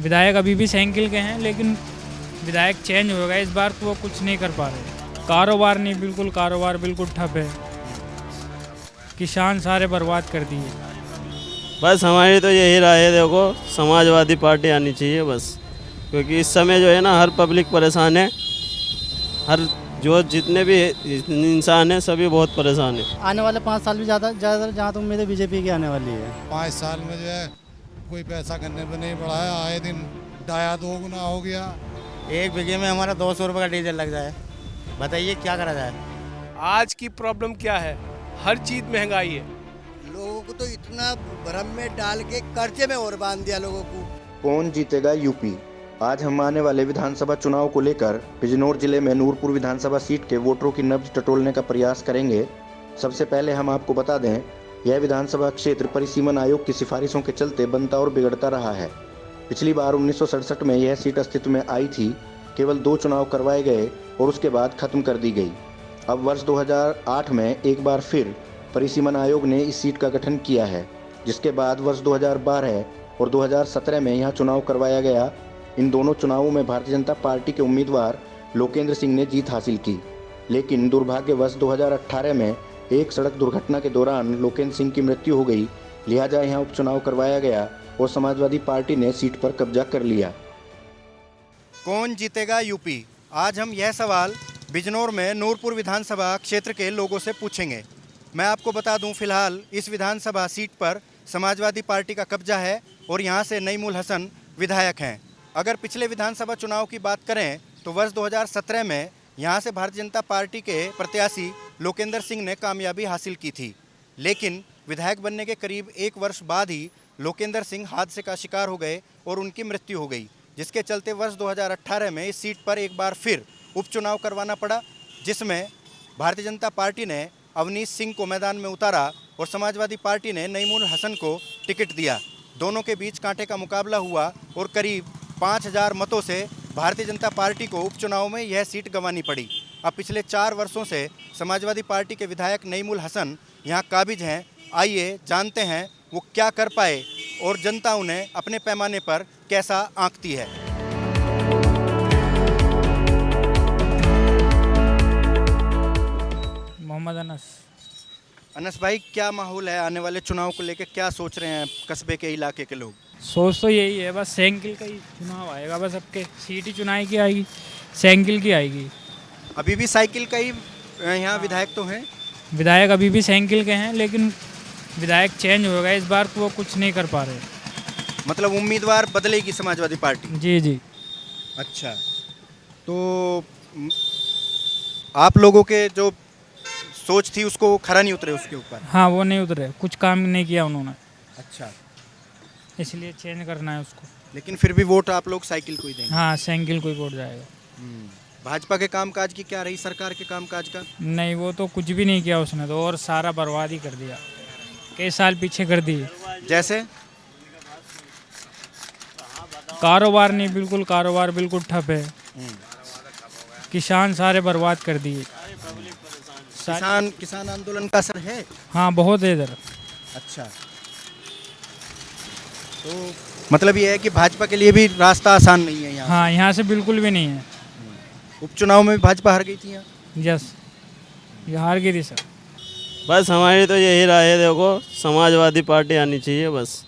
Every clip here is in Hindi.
विधायक अभी भी साइकिल के हैं, लेकिन विधायक चेंज होगा इस बार तो वो कुछ नहीं कर पा रहे। कारोबार नहीं, बिल्कुल कारोबार बिल्कुल ठप है। किसान सारे बर्बाद कर दिए। बस हमारी तो यही राय है, देखो समाजवादी पार्टी आनी चाहिए बस, क्योंकि इस समय जो है ना हर पब्लिक परेशान है, हर जो जितने भी इंसान हैं सभी बहुत परेशान हैं। आने वाले 5 साल भी ज़्यादा जहाँ तक उम्मीद है बीजेपी की आने वाली है। 5 साल में जो है कोई पैसा करने पे नहीं बढ़ा है, आए दिन डाया 2 गुना हो गया। 1 बीघे में हमारा 200 रुपये का डीजल लग जाए, बताइए क्या करा जाए। आज की प्रॉब्लम क्या है? हर चीज़ महंगाई है। लोगों को तो इतना भ्रम में डाल के कर्जे में और बांध दिया लोगों को। कौन जीतेगा यूपी? आज हम आने वाले विधानसभा चुनाव को लेकर बिजनौर जिले में नूरपुर विधानसभा सीट के वोटरों की नब्ज टटोलने का प्रयास करेंगे। सबसे पहले हम आपको बता दें, यह विधानसभा क्षेत्र परिसीमन आयोग की सिफारिशों के चलते बनता और बिगड़ता रहा है। पिछली बार 1967 में यह सीट अस्तित्व में आई थी। केवल 2 चुनाव करवाए गए और उसके बाद खत्म कर दी गई। अब वर्ष 2008 में एक बार फिर परिसीमन आयोग ने इस सीट का गठन किया है, जिसके बाद वर्ष 2012 और 2017 में यहाँ चुनाव करवाया गया। इन दोनों चुनावों में भारतीय जनता पार्टी के उम्मीदवार लोकेंद्र सिंह ने जीत हासिल की, लेकिन दुर्भाग्यवश 2018 में एक सड़क दुर्घटना के दौरान लोकेंद्र सिंह की मृत्यु हो गई। लिहाजा यहाँ उपचुनाव करवाया गया और समाजवादी पार्टी ने सीट पर कब्जा कर लिया। कौन जीतेगा यूपी? आज हम यह सवाल बिजनौर में नूरपुर विधानसभा क्षेत्र के लोगों से पूछेंगे। मैं आपको बता दूं, फिलहाल इस विधानसभा सीट पर समाजवादी पार्टी का कब्जा है और यहाँ से नईमुल हसन विधायक हैं। अगर पिछले विधानसभा चुनाव की बात करें तो वर्ष 2017 में यहाँ से भारतीय जनता पार्टी के प्रत्याशी लोकेंद्र सिंह ने कामयाबी हासिल की थी, लेकिन विधायक बनने के करीब 1 वर्ष बाद ही लोकेंद्र सिंह हादसे का शिकार हो गए और उनकी मृत्यु हो गई, जिसके चलते वर्ष 2018 में इस सीट पर एक बार फिर उपचुनाव करवाना पड़ा, जिसमें भारतीय जनता पार्टी ने अवनीश सिंह को मैदान में उतारा और समाजवादी पार्टी ने नईमुल हसन को टिकट दिया। दोनों के बीच कांटे का मुकाबला हुआ और करीब 5000 मतों से भारतीय जनता पार्टी को उपचुनाव में यह सीट गंवानी पड़ी। अब पिछले 4 वर्षों से समाजवादी पार्टी के विधायक नईमुल हसन यहाँ काबिज हैं। आइए जानते हैं वो क्या कर पाए और जनता उन्हें अपने पैमाने पर कैसा आंकती है। मोहम्मद अनस भाई, क्या माहौल है आने वाले चुनाव को लेकर? क्या सोच रहे हैं कस्बे के इलाके के लोग? सोच तो यही है, बस साइकिल का ही चुनाव आएगा। बस सबके सीट ही चुनाई की आएगी, साइकिल की आएगी। अभी भी साइकिल का ही यहाँ विधायक तो हैं। विधायक अभी भी साइकिल के हैं, लेकिन विधायक चेंज होगा इस बार तो वो कुछ नहीं कर पा रहे। मतलब उम्मीदवार बदलेगी समाजवादी पार्टी? जी जी। अच्छा, तो आप लोगों के जो सोच थी उसको खरा नहीं उतरे उसके ऊपर? हाँ, वो नहीं उतरे, कुछ काम नहीं किया उन्होंने, अच्छा, इसलिए चेंज करना है उसको। लेकिन फिर भी वोट आप लोग साइकिल को ही देंगे? हाँ, साइकिल को ही वोट जाएगा। भाजपा के कामकाज की क्या रही, सरकार के कामकाज का? नहीं, वो तो कुछ भी नहीं किया उसने तो, और सारा बर्बाद ही कर दिया, कई साल पीछे कर दिए। जैसे कारोबार नहीं, बिल्कुल कारोबार बिल्कुल ठप है। किसान सारे बर्बाद कर दिए। किसान आंदोलन का असर है? हाँ, बहुत है इधर। अच्छा, तो मतलब ये है कि भाजपा के लिए भी रास्ता आसान नहीं है यहाँ? हाँ, यहाँ से बिल्कुल भी नहीं है। उपचुनाव में भी भाजपा हार गई थी यहाँ? यस, ये हार गई थी सर। बस हमारी तो यही राय है, देखो समाजवादी पार्टी आनी चाहिए बस,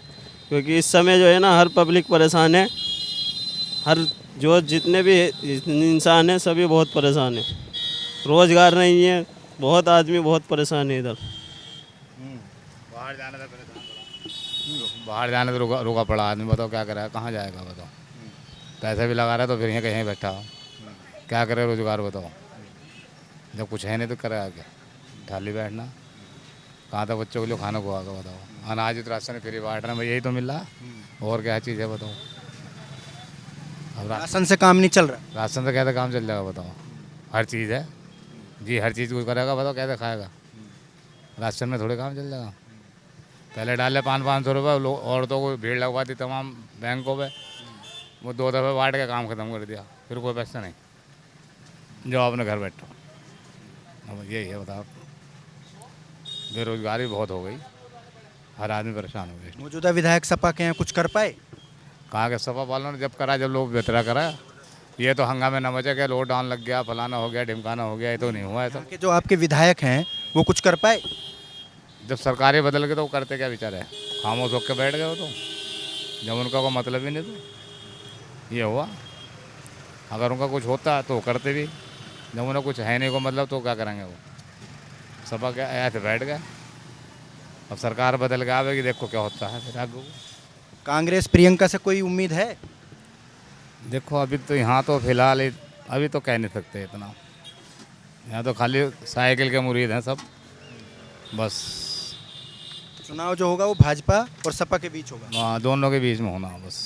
क्योंकि इस समय जो है ना हर पब्लिक परेशान है, हर जो जितने भी इंसान हैं सभी बहुत परेशान हैं। रोज़गार नहीं है, बहुत आदमी बहुत परेशान है इधर। बाहर जाने तो रोका पड़ा आदमी, बताओ क्या करेगा, कहाँ जाएगा बताओ। पैसा भी लगा रहा है तो फिर यहाँ कहीं बैठा हो, क्या करे रोजगार बताओ। जब कुछ है नहीं तो करेगा क्या, खाली बैठना। कहाँ तक बच्चों के लिए खाना को आगा बताओ। अनाज तो राशन फ्री बांट रहे हैं, यही तो मिल रहा, और क्या चीज़ है बताओ। अब राशन से काम नहीं चल रहा? राशन से कैसे काम चल जाएगा बताओ। हर चीज़ है जी, हर चीज़ को करेगा बताओ, कैसे खाएगा। राशन में थोड़े काम चल जाएगा। पहले डाले 500-500 रुपये, औरतों को भीड़ लगवा दी तमाम बैंकों पे, वो 2 दफ़े बांट के काम ख़त्म कर दिया, फिर कोई पैसा नहीं, जो अपने घर बैठो। अब यही है बताओ, बेरोजगारी बहुत हो गई, हर आदमी परेशान हो गया। मौजूदा विधायक सपा के हैं, कुछ कर पाए? कहाँ के सपा वालों ने जब करा, जब लोग बेहतरा करा। ये तो हंगामे न मचे कि लॉकडाउन लग गया, फलाना हो गया, ढिमकाना हो गया, ये तो नहीं हुआ है। तो कि जो आपके विधायक हैं वो कुछ कर पाए? जब सरकारें बदल गई तो वो करते क्या बेचारे, खामोश होकर बैठ गए वो तो, जब उनका कोई मतलब ही नहीं। तो ये हुआ, अगर उनका कुछ होता तो वो करते भी, जब उन्हें कुछ है नहीं को मतलब तो क्या करेंगे वो। सपा क्या ऐसे बैठ गए, अब सरकार बदल के आवेगी, देखो क्या होता है फिर आगे। कांग्रेस प्रियंका से कोई उम्मीद है? देखो अभी तो यहाँ तो फिलहाल अभी तो कह नहीं सकते इतना, यहाँ तो खाली साइकिल के मुरीद हैं सब बस। चुनाव जो होगा वो भाजपा और सपा के बीच होगा? हाँ, दोनों के बीच में होना बस,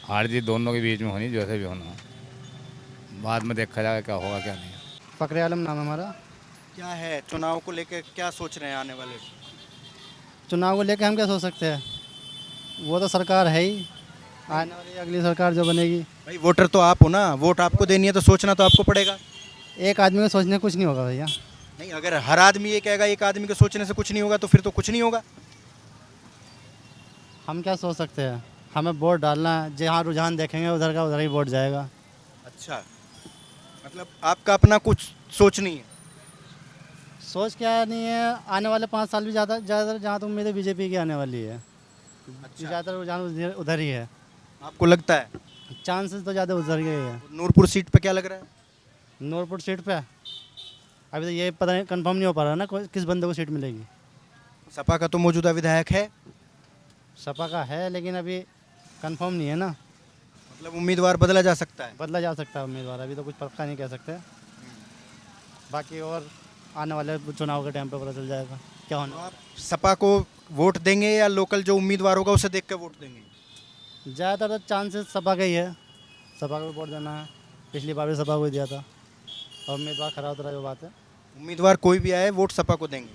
हार जीत दोनों के बीच में होनी, जैसे भी होना। बाद में देखा जाएगा क्या होगा क्या नहीं। फ़खरे आलम नाम है हमारा। क्या है चुनाव को लेकर, क्या सोच रहे हैं आने वाले? चुनाव को लेकर हम क्या सोच सकते हैं, वो तो सरकार है ही, आने वाली अगली सरकार जो बनेगी। भाई वोटर तो आप हो ना, वोट आपको देनी है तो सोचना तो आपको पड़ेगा। एक आदमी को सोचने कुछ नहीं होगा भैया। नहीं, अगर हर आदमी ये कहेगा एक आदमी के सोचने से कुछ नहीं होगा तो फिर तो कुछ नहीं होगा। हम क्या सोच सकते हैं, हमें वोट डालना है, जहाँ रुझान देखेंगे उधर का उधर ही वोट जाएगा। अच्छा, मतलब आपका अपना कुछ सोच नहीं है? सोच क्या नहीं है, आने वाले 5 साल भी ज़्यादातर जहाँ तक उम्मीद है बीजेपी की आने वाली है। अच्छा, ज़्यादातर रुझान उधर ही है, आपको लगता है? चांसेस तो ज़्यादा उधर के ही है। नूरपुर सीट पे क्या लग रहा है? नूरपुर सीट पे अभी तो ये पता नहीं, कंफर्म नहीं हो पा रहा ना किस बंदे को सीट मिलेगी। सपा का तो मौजूदा विधायक है, सपा का है, लेकिन अभी कंफर्म नहीं है ना, मतलब उम्मीदवार बदला जा सकता है। बदला जा सकता है उम्मीदवार, अभी तो कुछ पक्का नहीं कह सकते। बाकी और आने वाले चुनाव के टाइम पे पता चल जाएगा क्या होना। आप सपा को वोट देंगे या लोकल जो उम्मीदवार होगा उसे देख कर वोट देंगे? ज़्यादातर तो चांसेस सपा का ही है, सपा को वोट देना है। पिछली बार भी सपा को ही दिया था और उम्मीदवार खरा उतरा जो बात है। उम्मीदवार कोई भी आए वोट सपा को देंगे?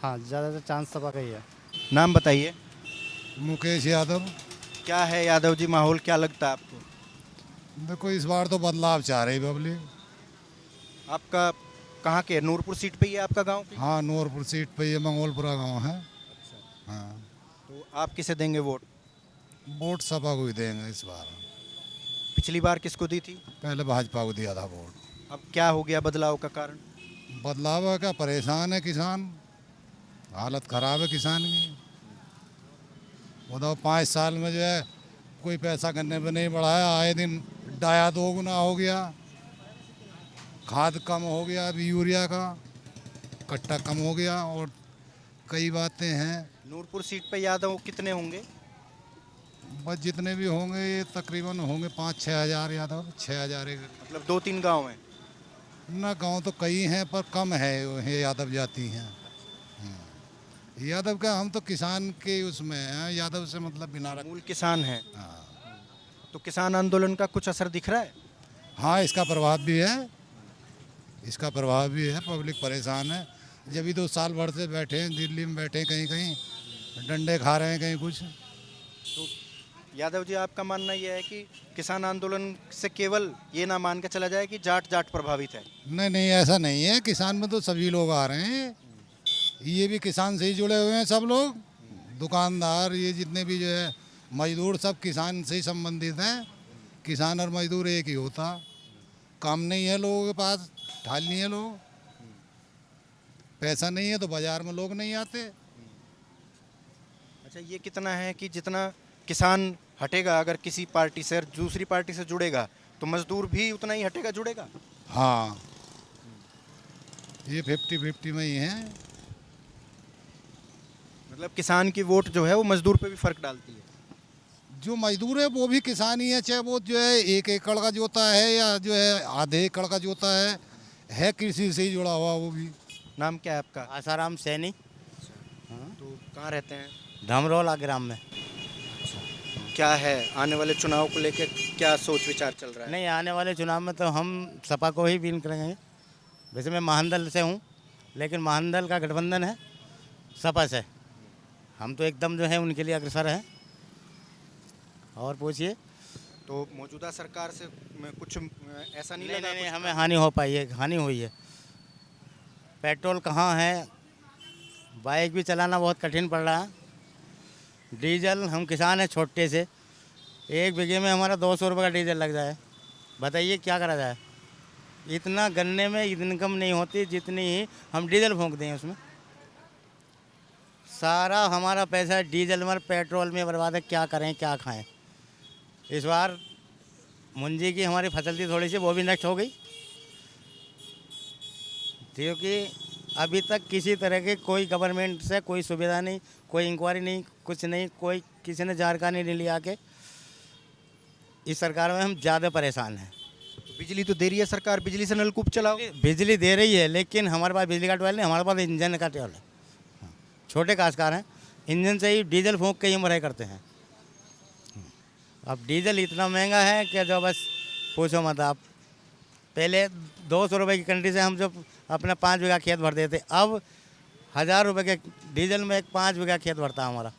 हाँ, ज़्यादातर चांस सपा का ही है। नाम बताइए। मुकेश यादव। क्या है यादव जी, माहौल क्या लगता है आपको? देखो इस बार तो बदलाव चाह रही पब्लिक। आपका कहाँ के, नूरपुर सीट पे ही है आपका गांव? हाँ, नूरपुर सीट पे ये मंगोलपुरा गांव है। हाँ, तो आप किसे देंगे वोट? वोट सपा को ही देंगे इस बार। पिछली बार किसको दी थी? पहले भाजपा को दिया था वोट। अब क्या हो गया बदलाव का कारण? बदलाव है क्या, परेशान है किसान, हालत ख़राब है किसान की। बताओ 5 साल में जो है कोई पैसा गन्ने पे नहीं बढ़ाया, आए दिन डाया 2 गुना हो गया, खाद कम हो गया, अभी यूरिया का कट्टा कम हो गया, और कई बातें हैं। नूरपुर सीट पे यादव कितने होंगे? बस जितने भी होंगे ये तकरीबन होंगे 5-6 हज़ार यादव, 6 हज़ार। मतलब 2-3 गांव हैं? ना, गांव तो कई हैं पर कम है ये यादव जाति हैं। यादव का हम तो किसान के उसमें हैं, यादव से मतलब बिना मूल किसान हैं। हाँ। तो किसान आंदोलन का कुछ असर दिख रहा है? हाँ, इसका प्रभाव भी है, इसका प्रभाव भी है। पब्लिक परेशान है, जब भी 2 साल भर से बैठे हैं दिल्ली में, बैठे हैं कहीं कहीं डंडे खा रहे हैं कहीं कुछ। तो यादव जी, आपका मानना यह है कि किसान आंदोलन से केवल ये ना मान के चला जाए कि जाट जाट प्रभावित है? नहीं नहीं, ऐसा नहीं है, किसान में तो सभी लोग आ रहे हैं, ये भी किसान से ही जुड़े हुए हैं सब लोग, दुकानदार, ये जितने भी जो है मजदूर, सब किसान से ही संबंधित हैं। किसान और मजदूर एक ही होता, काम नहीं है लोगों के पास, ढाल नहीं है लोग, पैसा नहीं है तो बाजार में लोग नहीं आते। अच्छा, ये कितना है कि जितना किसान हटेगा अगर किसी पार्टी से और दूसरी पार्टी से जुड़ेगा तो मजदूर भी उतना ही हटेगा, जुड़ेगा? हाँ, ये 50-50 में ही है। मतलब किसान की वोट जो है वो मजदूर पे भी फर्क डालती है? जो मजदूर है वो भी किसान ही है, चाहे वो जो है 1 एकड़ का जोता है या जो है आधे एकड़ का जोता है कृषि से ही जुड़ा हुआ वो भी। नाम क्या है आपका? आसाराम सैनी। तो कहाँ रहते हैं? धमरोला ग्राम में। क्या है आने वाले चुनाव को लेकर क्या सोच विचार चल रहा है? नहीं, आने वाले चुनाव में तो हम सपा को ही विन करेंगे। वैसे मैं महानदल से हूँ, लेकिन महानदल का गठबंधन है सपा से, हम तो एकदम जो है उनके लिए अग्रसर हैं। और पूछिए। तो मौजूदा सरकार से में कुछ ऐसा नहीं लगा? नहीं, हमें हानि हो पाई है, हानि हुई है। पेट्रोल कहाँ है, बाइक भी चलाना बहुत कठिन पड़ रहा है। डीजल, हम किसान हैं छोटे से, 1 बीघे में हमारा 200 रुपये का डीजल लग जाए, बताइए क्या करा जाए। इतना गन्ने में इनकम नहीं होती जितनी ही हम डीजल फूंक दें उसमें। सारा हमारा पैसा डीजल में पेट्रोल में बर्बाद है, क्या करें क्या खाएं। इस बार मुंजी की हमारी फसल थी थोड़ी सी, वो भी नष्ट हो गई, क्योंकि अभी तक किसी तरह की कोई गवर्नमेंट से कोई सुविधा नहीं, कोई इंक्वायरी नहीं, कुछ नहीं, कोई किसी ने जानकारी नहीं लिया के। इस सरकार में हम ज़्यादा परेशान हैं। बिजली तो दे रही है सरकार, बिजली से नलकूप चलाओ। बिजली दे रही है लेकिन हमारे पास बिजली का ट्वेल नहीं, हमारे पास इंजन का ट्वेल है। छोटे काश्तकार हैं, इंजन से ही डीजल फूंक के ही मराई करते हैं। अब डीजल इतना महंगा है कि जो बस पूछो मत आप। पहले 200 रुपये की कंट्री से हम जो अपना 5 बीघा खेत भर देते, अब 1000 रुपये के डीजल में एक 5 बीघा खेत भरता हमारा।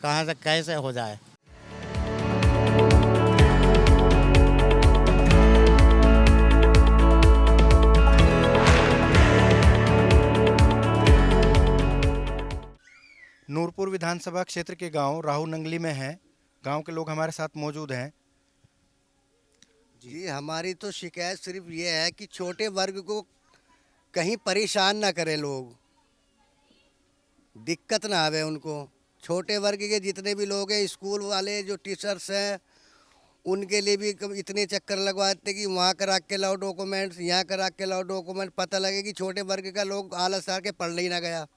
कहाँ से कैसे हो जाए। नूरपुर विधानसभा क्षेत्र के गांव राहू नंगली में हैं। गांव के लोग हमारे साथ मौजूद हैं। जी, हमारी तो शिकायत सिर्फ ये है कि छोटे वर्ग को कहीं परेशान ना करें लोग, दिक्कत ना आवे उनको। छोटे वर्ग के जितने भी लोग हैं, स्कूल वाले जो टीचर्स हैं, उनके लिए भी इतने चक्कर लगवाते कि वहाँ करा के लाओ डॉक्यूमेंट्स, यहाँ करा के लाओ डॉक्यूमेंट। पता लगे कि छोटे वर्ग का लोग आलस आके पढ़ ही ना गया।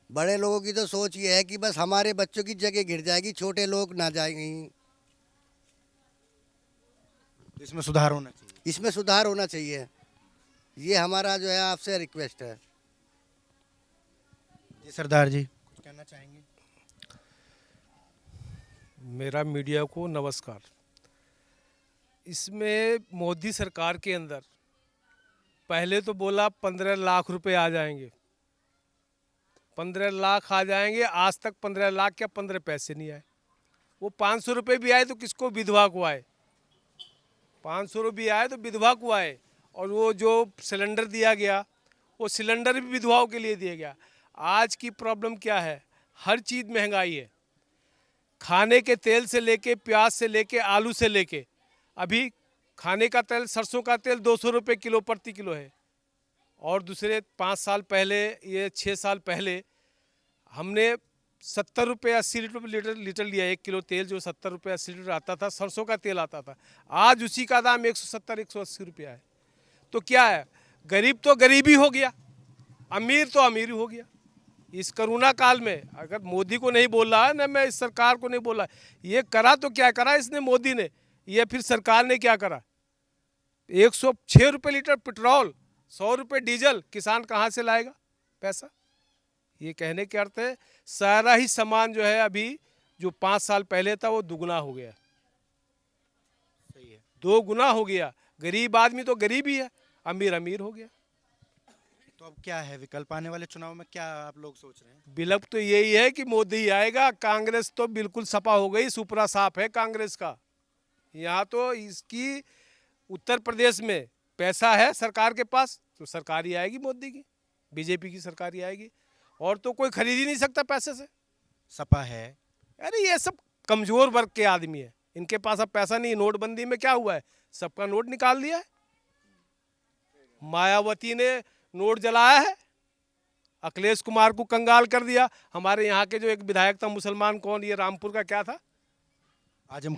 बड़े लोगों की तो सोच ये है कि बस हमारे बच्चों की जगह गिर जाएगी, छोटे लोग ना जाएंगे। इसमें सुधार होना चाहिए। इसमें सुधार होना चाहिए, ये हमारा जो है आपसे रिक्वेस्ट है। जी सरदार जी, कुछ कहना चाहेंगे? मेरा मीडिया को नमस्कार। इसमें मोदी सरकार के अंदर पहले तो बोला 15 लाख रुपए आ जाएंगे, 15 लाख आ जाएंगे। आज तक 15 लाख या 15 पैसे नहीं आए। वो 500 रुपये भी आए तो किसको, विधवा को आए। 500 रुपये आए तो विधवा को आए। और वो जो सिलेंडर दिया गया, वो सिलेंडर भी विधवाओं के लिए दिया गया। आज की प्रॉब्लम क्या है, हर चीज़ महंगाई है। खाने के तेल से लेके, प्याज से लेके, आलू से लेके, अभी खाने का तेल, सरसों का तेल 200 रुपये किलो प्रति किलो है। और दूसरे 5 साल पहले, ये 6 साल पहले हमने 70 रुपये 80 लीटर लिया। 1 किलो तेल जो 70 रुपये 80 लीटर आता था, सरसों का तेल आता था, आज उसी का दाम 170-180 रुपया है। तो क्या है, गरीब तो गरीब ही हो गया, अमीर तो अमीर ही हो गया। इस कोरोना काल में अगर मोदी को नहीं बोल रहा है ना, मैं इस सरकार को नहीं बोल रहा, ये करा तो क्या करा इसने, मोदी ने। ये फिर सरकार ने क्या करा, 106 रुपये लीटर पेट्रोल, 100 रुपये डीजल, किसान कहाँ से लाएगा पैसा। ये कहने के अर्थ है सारा ही सामान जो है अभी जो 5 साल पहले था वो दुगना हो गया। सही है, 2 गुना हो गया। गरीब आदमी तो गरीब ही है, अमीर अमीर हो गया। तो अब क्या है विकल्प, आने वाले चुनाव में क्या आप लोग सोच रहे हैं? विकल्प तो यही है कि मोदी आएगा। कांग्रेस तो बिल्कुल सपा हो गई, सुपरा साफ है कांग्रेस का। यहाँ तो इसकी उत्तर प्रदेश में पैसा है सरकार के पास, तो सरकार ही आएगी मोदी की, बीजेपी की सरकार ही आएगी। और तो कोई खरीद ही नहीं सकता पैसे से। सपा है, अरे ये सब कमजोर वर्ग के आदमी है, इनके पास अब पैसा नहीं। नोटबंदी में क्या हुआ है, सबका नोट निकाल दिया है। मायावती ने नोट जलाया है, अखिलेश कुमार को कंगाल कर दिया। हमारे यहाँ के जो एक विधायक था मुसलमान, कौन, ये रामपुर का क्या था, आजम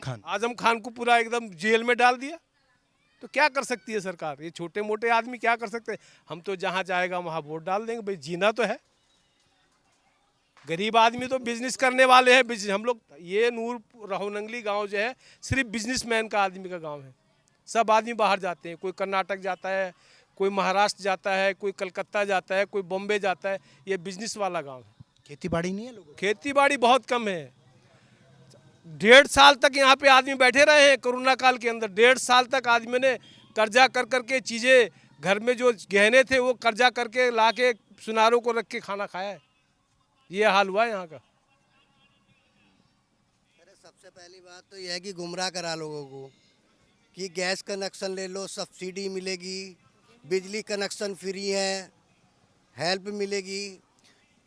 खान को पूरा एकदम जेल में डाल दिया। तो क्या कर सकती है सरकार, ये छोटे मोटे आदमी क्या कर सकते हैं। हम तो जहाँ जाएगा वहाँ वोट डाल देंगे, भाई जीना तो है। गरीब आदमी तो बिजनेस करने वाले हैं, बिजनेस हम लोग। ये राहू नंगली गांव जो है सिर्फ बिजनेसमैन का आदमी का गांव है। सब आदमी बाहर जाते हैं, कोई कर्नाटक जाता है, कोई महाराष्ट्र जाता है, कोई कलकत्ता जाता है, कोई बॉम्बे जाता है। ये बिजनेस वाला गांव है। खेती बाड़ी नहीं है लोगों की? खेती बाड़ी बहुत कम है। 1.5 साल तक यहाँ पे आदमी बैठे रहे हैं कोरोना काल के अंदर। 1.5 साल तक आदमी ने कर्जा कर करके चीज़ें, घर में जो गहने थे वो कर्जा करके ला के सुनारों को रख के खाना खाया है। ये हाल हुआ है यहाँ का। अरे सबसे पहली बात तो यह है कि गुमराह करा लोगों को कि गैस कनेक्शन ले लो, सब्सिडी मिलेगी, बिजली कनेक्शन फ्री है, हेल्प मिलेगी।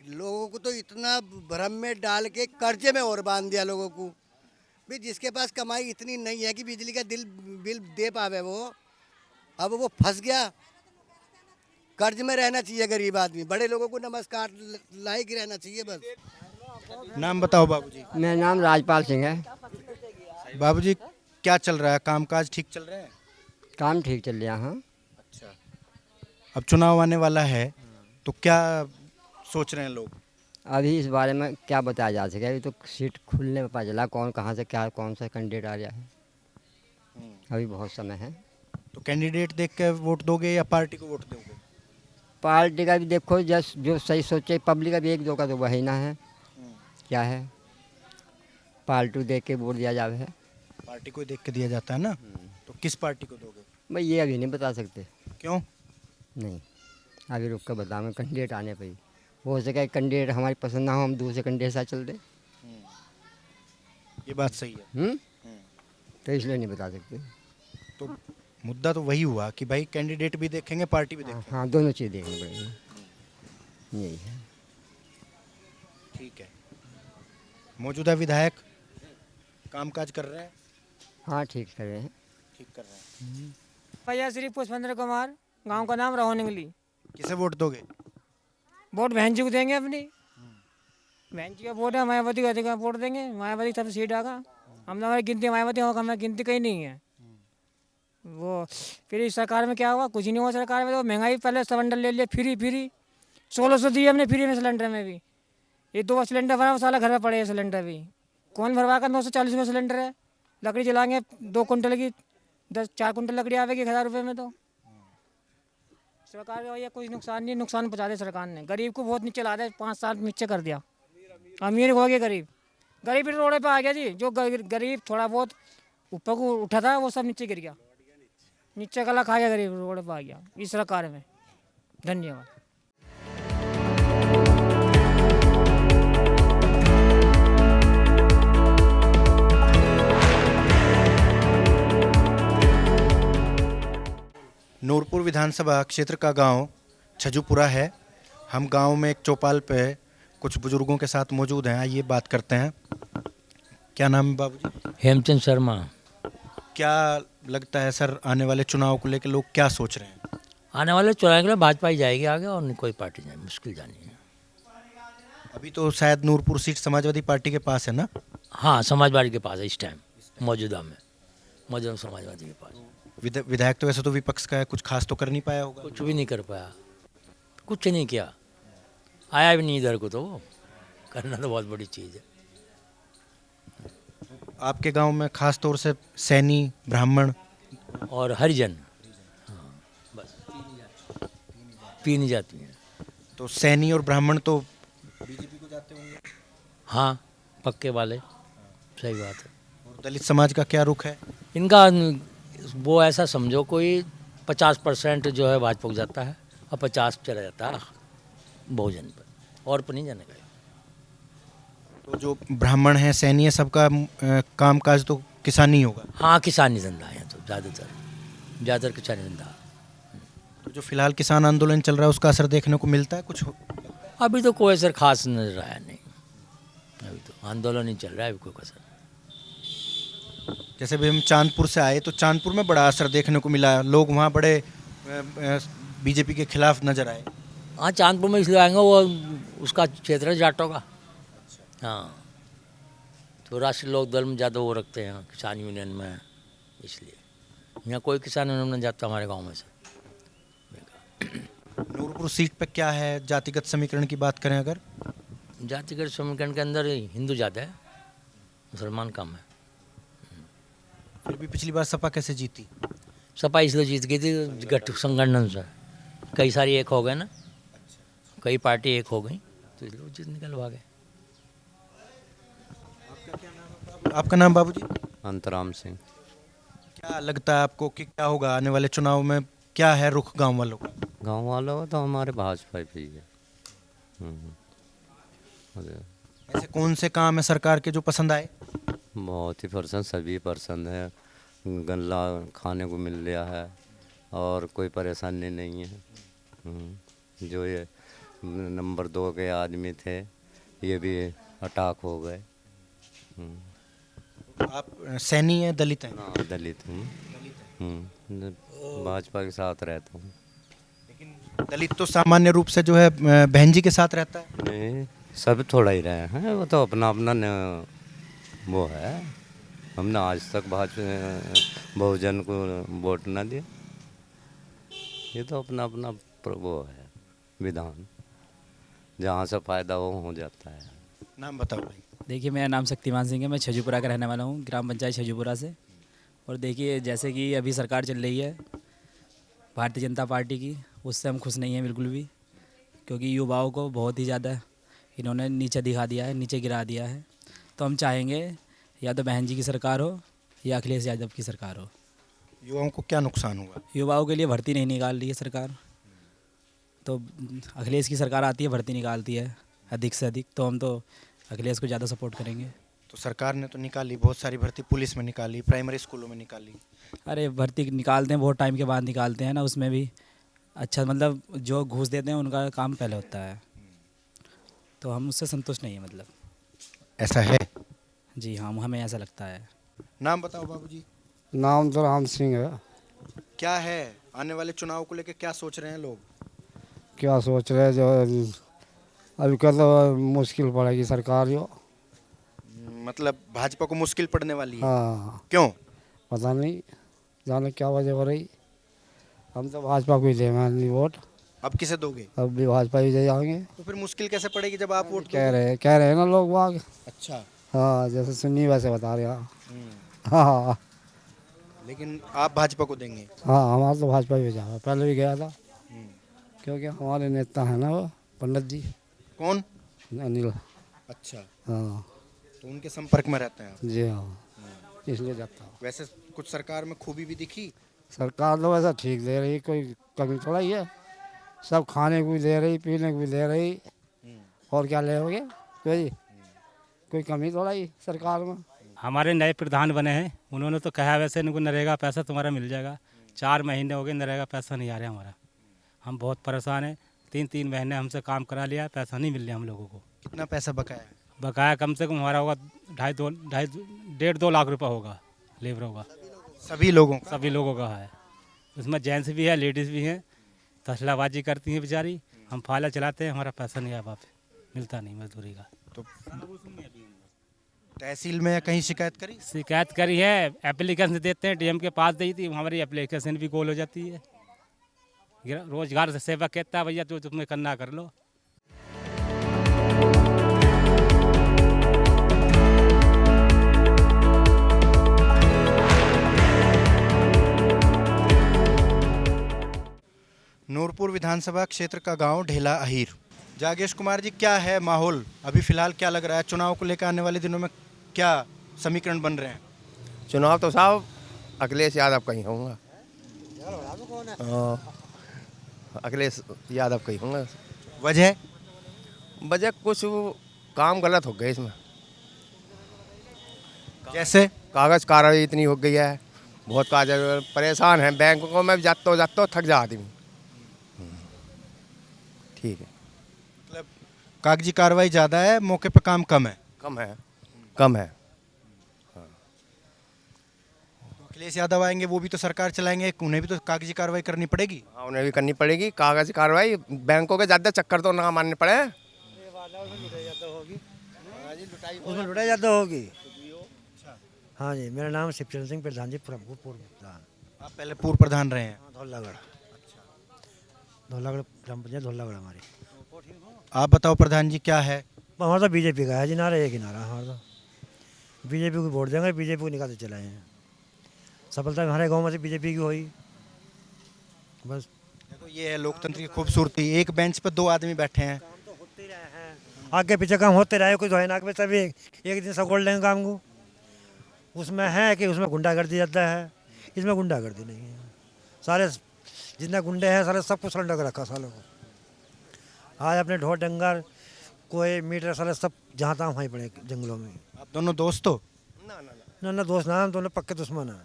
लोगों को तो इतना भ्रम में डाल के कर्जे में और बांध दिया लोगों को। भी जिसके पास कमाई इतनी नहीं है कि बिजली का बिल दे पावे वो, अब वो फंस गया। कर्ज में रहना चाहिए गरीब आदमी, बड़े लोगों को नमस्कार लायक रहना चाहिए बस। नाम बताओ बाबूजी। मेरा नाम राजपाल सिंह है। बाबूजी क्या चल रहा है, कामकाज ठीक चल रहे हैं? काम ठीक चल रहा। हाँ, अच्छा, अब चुनाव आने वाला है तो क्या सोच रहे हैं लोग? अभी इस बारे में क्या बताया जा सके, अभी तो सीट खुलने में पता चला कौन कहाँ से क्या कौन सा कैंडिडेट आ रहा है। अभी बहुत समय है। तो कैंडिडेट देख के वोट दोगे या पार्टी को वोट दोगे? पार्टी का भी देखो, जस जो सही सोचे, पब्लिक का भी एक दो का तो वही ना है। क्या है, पार्टी देख के वोट दिया जावे है। पार्टी को देख के दिया जाता है ना, तो किस पार्टी को दोगे? भाई ये अभी नहीं बता सकते। क्यों? नहीं, अभी रुक कर बताऊँगा कैंडिडेट आने पर ही। हो सके कैंडिडेट हमारी पसंद ना हो, हम दूसरे कैंडिडेट साथ चल दे। ये बात सही है। तो इसलिए नहीं बता सकते। तो मुद्दा तो वही हुआ कि भाई कैंडिडेट भी देखेंगे, पार्टी भी देखेंगे। हाँ, दोनों चीज़ देखनी पड़ेगी। यही है। ठीक है। मौजूदा विधायक कामकाज कर रहे हैं? हाँ, ठीक कर रहे हैं। ठीक कर रहे हैं। भैया श्री पुष्पेंद्र कुमार, गांव का नाम रहोनिंगली। किसे वोट दोगे? वोट बहन जी को देंगे अपनी। बहन जी का वोट है, मायावती को अधिक वोट देंगे। मायावती सब सीट आगा। हम हमारी गिनती मायावती होगा, हमारी गिनती कहीं नहीं है। वो फिर इस सरकार में क्या हुआ, कुछ नहीं हुआ सरकार में। तो महंगाई, पहले सिलेंडर ले लिया फ्री 1600 दिए हमने फ्री में सिलेंडर में भी। ये 2 सिलेंडर भरा, साला घर में पड़े हैं सिलेंडर भी। कौन भरवा कर? 940 रुपये सिलेंडर है। लकड़ी जलाएंगे 2 कुंटल की, 4 कुंटल लकड़ी आवेगी 1000 रुपये में। तो सरकार का भैया कोई नुकसान नहीं, नुकसान पहुँचा दे सरकार ने। गरीब को बहुत नीचे ला दे, 5 साल नीचे कर दिया। अमीर हो गए गरीब, गरीब भी रोड पे आ गया जी। जो गरीब थोड़ा बहुत ऊपर को उठा था वो सब नीचे गिर गया, नीचे गला खा गया, गरीब रोड पे आ गया इस सरकार में। धन्यवाद। नूरपुर विधानसभा क्षेत्र का गांव छजुपुरा है। हम गांव में एक चौपाल पे कुछ बुजुर्गों के साथ मौजूद हैं, आइए बात करते हैं। क्या नाम है बाबूजी? हेमचंद शर्मा। क्या लगता है सर, आने वाले चुनाव को लेकर लोग क्या सोच रहे हैं? आने वाले चुनाव के लिए भाजपा ही जाएगी आगे, और नहीं कोई पार्टी जाए, मुश्किल जानी है। अभी तो शायद नूरपुर सीट समाजवादी पार्टी के पास है ना? हाँ, समाजवादी के पास है इस टाइम, मौजूदा समाजवादी के पास। विधायक तो वैसे तो विपक्ष का है, कुछ खास तो कर नहीं पाया होगा। कुछ भी नहीं कर पाया, कुछ नहीं किया, आया भी नहीं इधर को। तो वो करना तो बहुत बड़ी चीज़ है। आपके गांव में खास तौर से सैनी, ब्राह्मण और हरिजन, हाँ, बस 3 जाति हैं। तो सैनी और ब्राह्मण तो बीजेपी को जाते होंगे? हाँ, पक्के वाले, सही बात है। और दलित समाज का क्या रुख है? इनका वो ऐसा समझो, कोई 50% जो है भाजपा को जाता है और 50 चला जाता है बहुजन पर, और पर नहीं जाने का। तो जो ब्राह्मण है, सैनी है, सबका कामकाज तो किसानी होगा। हाँ, किसानी धंधा है तो ज़्यादातर किसानी धंधा। तो जो फिलहाल किसान आंदोलन चल रहा है उसका असर देखने को मिलता है कुछ? अभी तो कोई असर खास नजर आया नहीं, अभी तो आंदोलन ही चल रहा है, अभी कोई असर। जैसे भी हम चांदपुर से आए तो चांदपुर में बड़ा असर देखने को मिला, लोग वहाँ बड़े बीजेपी के खिलाफ नजर आए। हाँ, चांदपुर में इसलिए आएंगे, वो उसका क्षेत्र है जाटों का। हाँ, तो राष्ट्रीय लोक दल में ज़्यादा वो रखते हैं, किसान यूनियन में, इसलिए यहाँ कोई किसान यूनियन में जाता हमारे गांव में से। नूरपुर सीट पे क्या है, जातिगत समीकरण की बात करें अगर? जातिगत समीकरण के अंदर हिंदू ज़्यादा है, मुसलमान कम है। फिर भी पिछली बार सपा कैसे जीती? सपा इसलिए जीत गई थी गठबंधन से, कई सारी एक हो गए ना, कई पार्टी एक हो गई, तो इसलिए जीत निकल भागे। आपका नाम बाबूजी? अंतराम सिंह। क्या लगता है आपको कि क्या होगा आने वाले चुनाव में, क्या है रुख गांव वालों का? गांव वालों का तो हमारे भाजपा ही है। ऐसे कौन से काम है सरकार के जो पसंद आए? बहुत ही पसंद, सभी पसंद है। गल्ला खाने को मिल रहा है और कोई परेशानी नहीं है। जो ये नंबर 2 के आदमी थे ये भी अटैक हो गए। आप सैनी हैं, दलित हैं? हाँ, दलित हूँ। भाजपा के साथ रहता हूँ। दलित तो सामान्य रूप से जो है बहन जी के साथ रहता है। नहीं, सब थोड़ा ही रहे हैं, वो तो अपना अपना वो है। हमने आज तक भाजपा बहुजन को वोट ना दिया। ये तो अपना अपना वो है विधान, जहाँ से फ़ायदा हो जाता है। नाम बताओ भाई। देखिए, मेरा नाम शक्तिमान सिंह है। मैं छजूपुरा का रहने वाला हूँ, ग्राम पंचायत छजूपुरा से। और देखिए, जैसे कि अभी सरकार चल रही है भारतीय जनता पार्टी की, उससे हम खुश नहीं हैं बिल्कुल भी, क्योंकि युवाओं को बहुत ही ज़्यादा इन्होंने नीचे दिखा दिया है, नीचे गिरा दिया है। तो हम चाहेंगे या तो बहन जी की सरकार हो या अखिलेश यादव की सरकार हो। युवाओं को क्या नुकसान हुआ? युवाओं के लिए भर्ती नहीं निकाल रही है सरकार, तो अखिलेश की सरकार आती है, भर्ती निकालती है अधिक से अधिक, तो हम तो अखिलेश को ज़्यादा सपोर्ट करेंगे। तो सरकार ने तो निकाली बहुत सारी भर्ती, पुलिस में निकाली, प्राइमरी स्कूलों में निकाली। अरे भर्ती निकालते हैं, बहुत टाइम के बाद निकालते हैं ना, उसमें भी अच्छा मतलब जो घूस देते हैं उनका काम पहले होता है, तो हम उससे संतुष्ट नहीं है मतलब। ऐसा है? जी हाँ, हमें ऐसा लगता है। नाम बताओ बाबूजी। नाम तो राम सिंह है। क्या है आने वाले चुनाव को लेकर क्या सोच रहे हैं लोग? क्या सोच रहे हैं, जो अभी कल तो मुश्किल पड़ेगी सरकार जो। मतलब भाजपा को मुश्किल पड़ने वाली है? हाँ। क्यों? पता नहीं, जाने क्या वजह हो रही। हम तो भाजपा को ही देंगे वोट। अब किसे दोगे? अब भी भाजपा ही दे जाएंगे। तो फिर मुश्किल कैसे पड़ेगी जब आप वोट कह रहे हैं ना लोग बाग। अच्छा। हाँ, जैसे सुन्नी वैसे बता रहे हैं। हाँ, लेकिन आप भाजपा को देंगे? हाँ, हमारा तो भाजपा ही भेजा है, पहले भी गया था, क्योंकि हमारे नेता है ना वो पंडित जी। कौन? अनिल। अच्छा। हाँ, तो उनके संपर्क में रहते हैं आप? जी हाँ, इसलिए जाता हूँ। वैसे कुछ सरकार में खूबी भी दिखी? सरकार तो वैसा ठीक दे रही, कोई कमी थोड़ा ही है। सब खाने को भी दे रही, पीने को भी दे रही, और क्या ले कोई कमी थोड़ा ही सरकार में। हमारे नए प्रधान बने हैं, उन्होंने तो कहा वैसे इनको नरेगा पैसा तुम्हारा मिल जाएगा। 4 महीने हो गए नरेगा पैसा नहीं आ रहा हमारा। हम बहुत परेशान हैं, 3 महीने हमसे काम करा लिया, पैसा नहीं मिल रहा हम लोगों को। कितना पैसा बकाया है? बकाया कम से कम हमारा होगा 2.5 लाख रुपये होगा लेबरों का। सभी लोगों का? सभी लोगों का है, उसमें जेंट्स भी है, लेडीज़ भी हैं। तसलाबाजी करती हैं बेचारी, हम फाला चलाते हैं, हमारा पैसा नहीं आ वापस मिलता नहीं मजदूरी का। तो तहसील में कहीं शिकायत करी? शिकायत करी है, एप्लीकेशन देते हैं, डीएम के पास दी थी, हमारी एप्लीकेशन भी गोल हो जाती है। रोजगार से सेवक कहता है भैया जो तुम्हें करना कर लो। नूरपुर विधानसभा क्षेत्र का गांव ढेला अहीर। जागेश कुमार जी, क्या है माहौल अभी फिलहाल, क्या लग रहा है चुनाव को लेकर आने वाले दिनों में क्या समीकरण बन रहे हैं? चुनाव तो साहब अखिलेश यादव का ही होगा। अखिलेश यादव का ही होगा। वजह? वजह कुछ काम गलत हो गए इसमें। जैसे? कागज कार्रवाई इतनी हो गई है, बहुत कागज, परेशान है। बैंकों में जाते थक जा आदमी। ठीक है, मतलब कागजी कार्रवाई ज़्यादा है, मौके पे काम कम है? कम है, कम है। तो अखिलेश यादव आएंगे, वो भी तो सरकार चलाएंगे, उन्हें भी तो कागजी कार्रवाई करनी पड़ेगी। हाँ, उन्हें भी करनी पड़ेगी कागज कार्रवाई। बैंकों के ज़्यादा चक्कर तो ना मानने पड़े। उसमें लुटाई ज़्यादा होगी। हाँ जी, मेरा नाम शिवचंद्र सिंह, प्रधान जी, पूर्व प्रधान। आप पहले पूर्व प्रधान रहे हैं? धौलागढ़। धौलागढ़ ग्राम पंचायत धौलागढ़ हमारी। आप बताओ प्रधान जी, क्या है? हमारा तो बीजेपी का है जी, नारा एक ही नारा हमारा तो। बीजेपी को वोट देंगे, बीजेपी को निकालते चलाए हैं। सफलता हमारे गांव में से बीजेपी की हुई बस। देखो, ये है लोकतंत्र की खूबसूरती। एक बेंच पर 2 आदमी बैठे हैं, आगे पीछे काम होते रहे, कुछ है ना कि सभी एक दिन सगोड़ लेंगे काम को। उसमें है कि उसमें गुंडागर्दी जाता है, इसमें गुंडागर्दी नहीं है। सारे जितने गुंडे हैं सारे सबको सरेंडर कर रखा सालों को। आज अपने ढोर डंगर कोई मीटर सारे सब जहाँ तहाँ वहीं पड़े जंगलों में। आप दोनों दोस्त हो? ना दोस्त ना, हम दोनों पक्के दुश्मन हैं।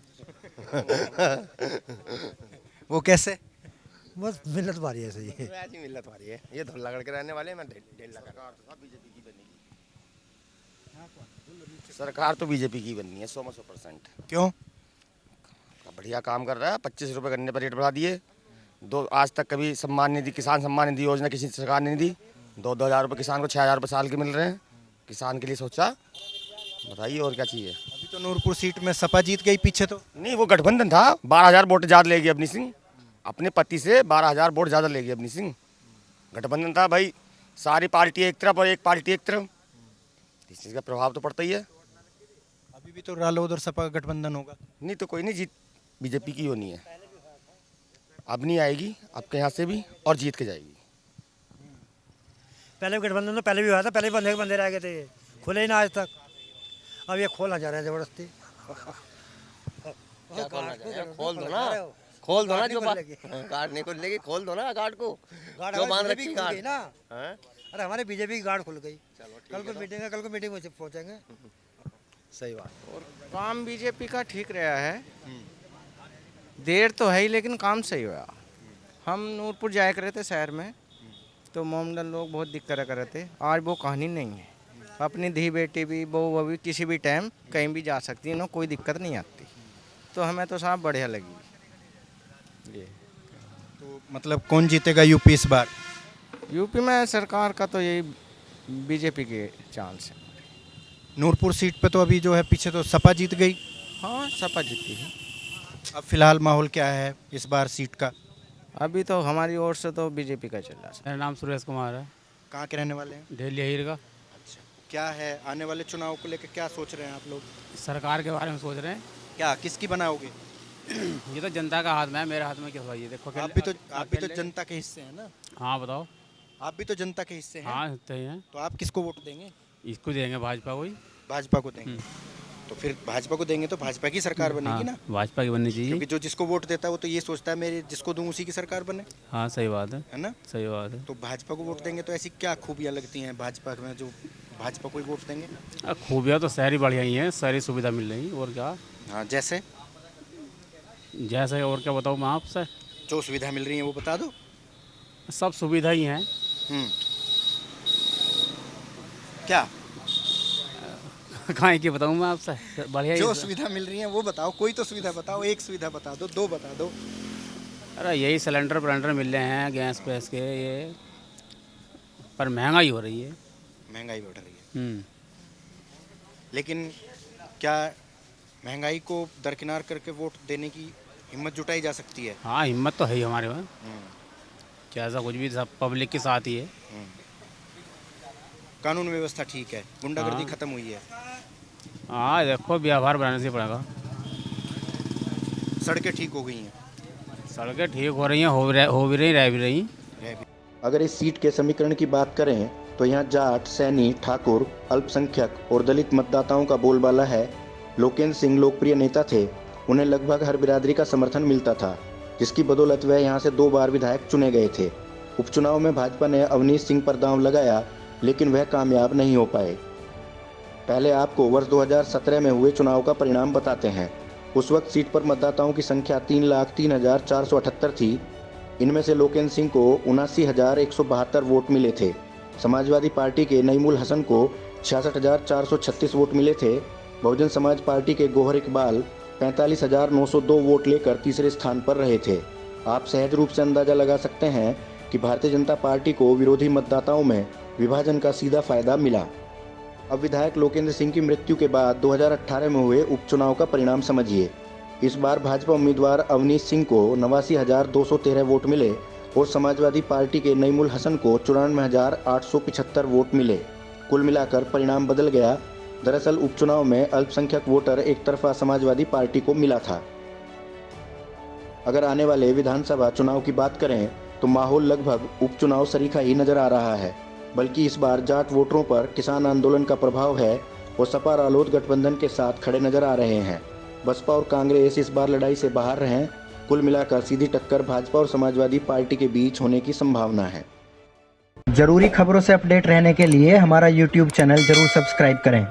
वो कैसे? बस मिलत वारी है, सही है। ऐसी मिलत वारी है। ये धौलागढ़ के रहने वाले, मैं ढेला का। सरकार तो बीजेपी की बननी है 100%। क्यों? बढ़िया काम कर रहा है। 25 रुपये गन्ने पर रेट बढ़ा दिए। आज तक कभी सम्मान निधि, किसान सम्मान निधि योजना किसी सरकार ने नहीं दी। 2-2 हज़ार रुपये किसान को 6,000 रुपये साल के मिल रहे हैं। किसान के लिए सोचा, बताइए और क्या चाहिए। अभी तो नूरपुर सीट में सपा जीत गई, पीछे तो नहीं, वो गठबंधन था। 12,000 वोट ज़्यादा लेगी अवनी सिंह, अपने पति से 12,000 वोट ज़्यादा लेगी अवनी सिंह। गठबंधन था भाई, सारी पार्टी एक तरफ और एक पार्टी एक तरफ, इस चीज़ का प्रभाव तो पड़ता ही है। अभी भी तो रालोद और सपा का गठबंधन होगा। नहीं तो कोई नहीं, जीत बीजेपी की होनी है। अब नहीं आएगी, आपके यहाँ से भी, और जीत के जाएगी। पहले गठबंधन तो पहले भी हुआ था, पहले बंदे के बंदे रह गए थे, खुले ही ना आज तक। अब ये खोलना चाह रहे हैं ज़बरदस्ती। क्या खोलना चाह रहे हैं? खोल दो ना, खोल दो ना, जो गार्ड नहीं खोल लेगी, खोल दो ना गार्ड को, जो बांध रखी गार्ड ना। अरे हमारे बीजेपी की गार्ड खुल गई। कल को मीटिंग है, कल को मीटिंग में पहुंचेंगे। सही बात। और काम बीजेपी का ठीक रहा है, देर तो है ही लेकिन काम सही हुआ। हम नूरपुर जाया करे थे शहर में, तो मोमडन लोग बहुत दिक्कत कर रहे थे। आज वो कहानी नहीं है। अपनी धी बेटी भी, वो भी किसी भी टाइम कहीं भी जा सकती है ना, कोई दिक्कत नहीं आती। तो हमें तो साहब बढ़िया लगी ये। तो मतलब कौन जीतेगा यूपी इस बार? यूपी में सरकार का तो यही बीजेपी के चांस है। नूरपुर सीट पे तो अभी जो है पीछे तो सपा जीत गई। हाँ, सपा जीती है। अब फिलहाल माहौल क्या है इस बार सीट का? अभी तो हमारी ओर से तो बीजेपी का चल रहा है। मेरा नाम सुरेश कुमार है। कहाँ के रहने वाले हैं? डेली हीर का। अच्छा, क्या है आने वाले चुनाव को लेकर क्या सोच रहे हैं आप लोग? सरकार के बारे में सोच रहे हैं। क्या किसकी बनाओगे? ये तो जनता का हाथ में है, मेरे हाथ में क्या हुआ? ये देखो, आप भी तो जनता के हिस्से हैं ना। हाँ बताओ। आप भी तो जनता के हिस्से हैं। हाँ हिस्से हैं। तो आप किसको वोट देंगे? इसको देंगे, भाजपा को ही। भाजपा को देंगे। तो फिर भाजपा को देंगे तो भाजपा की सरकार बनेगी ना। भाजपा की बननी चाहिए, क्योंकि जो जिसको वोट देता है वो तो ये सोचता है मेरे जिसको दूं उसी की सरकार बने। हाँ सही बात है ना। सही बात है। तो भाजपा को वोट देंगे तो ऐसी क्या खूबियाँ लगती हैं भाजपा में जो भाजपा को ही वोट देंगे? खूबियाँ तो शहरी बढ़िया ही हैं, सारी सुविधा मिल रही और क्या। हाँ, जैसे और क्या बताऊँ मैं आपसे? जो सुविधा मिल रही है वो बता दो। सब सुविधा ही हैं। क्या कहाँ की बताऊँ मैं आपसे? बढ़िया जो सुविधा मिल रही है वो बताओ। कोई तो सुविधा बताओ, एक सुविधा बता दो, दो बता दो। अरे यही सिलेंडर मिल रहे हैं, गैस पैस के ये, पर महंगाई हो रही है। महंगाई बढ़ रही है। लेकिन क्या महंगाई को दरकिनार करके वोट देने की हिम्मत जुटाई जा सकती है? हाँ, हिम्मत तो है ही हमारे में। क्या ऐसा कुछ भी, सब पब्लिक के साथ ही है। कानून व्यवस्था ठीक है, गुंडागर्दी खत्म हुई है। हाँ देखो, व्यवहार बनाने से पड़ेगा। सड़कें ठीक हो गई हैं। सड़कें ठीक हो रही हैं, हो भी रही, रह भी रही। अगर इस सीट के समीकरण की बात करें तो यहाँ जाट, सैनी, ठाकुर, अल्पसंख्यक और दलित मतदाताओं का बोलबाला है। लोकेंद्र सिंह लोकप्रिय नेता थे, उन्हें लगभग हर बिरादरी का समर्थन मिलता था, जिसकी बदौलत वह यहाँ से 2 बार विधायक चुने गए थे। उपचुनाव में भाजपा ने अवनीश सिंह पर दांव लगाया, लेकिन वह कामयाब नहीं हो पाए। पहले आपको वर्ष 2017 में हुए चुनाव का परिणाम बताते हैं। उस वक्त सीट पर मतदाताओं की संख्या 3,03,478 थी। इनमें से लोकेंद्र सिंह को 79,172 वोट मिले थे। समाजवादी पार्टी के नईमुल हसन को 66,436 वोट मिले थे। बहुजन समाज पार्टी के गोहर इकबाल 45,902 वोट लेकर तीसरे स्थान पर रहे थे। आप सहज रूप से अंदाजा लगा सकते हैं कि भारतीय जनता पार्टी को विरोधी मतदाताओं में विभाजन का सीधा फायदा मिला। अब विधायक लोकेंद्र सिंह की मृत्यु के बाद 2018 में हुए उपचुनाव का परिणाम समझिए। इस बार भाजपा उम्मीदवार अवनीश सिंह को 89,213 वोट मिले और समाजवादी पार्टी के नईमुल हसन को 94,875 वोट मिले। कुल मिलाकर परिणाम बदल गया। दरअसल उपचुनाव में अल्पसंख्यक वोटर एक तरफा समाजवादी पार्टी को मिला था। अगर आने वाले विधानसभा चुनाव की बात करें तो माहौल लगभग उपचुनाव सरीखा ही नजर आ रहा है, बल्कि इस बार जाट वोटरों पर किसान आंदोलन का प्रभाव है और सपा रालोद गठबंधन के साथ खड़े नजर आ रहे हैं। बसपा और कांग्रेस इस बार लड़ाई से बाहर रहें। कुल मिलाकर सीधी टक्कर भाजपा और समाजवादी पार्टी के बीच होने की संभावना है। जरूरी खबरों से अपडेट रहने के लिए हमारा YouTube चैनल जरूर सब्सक्राइब करें।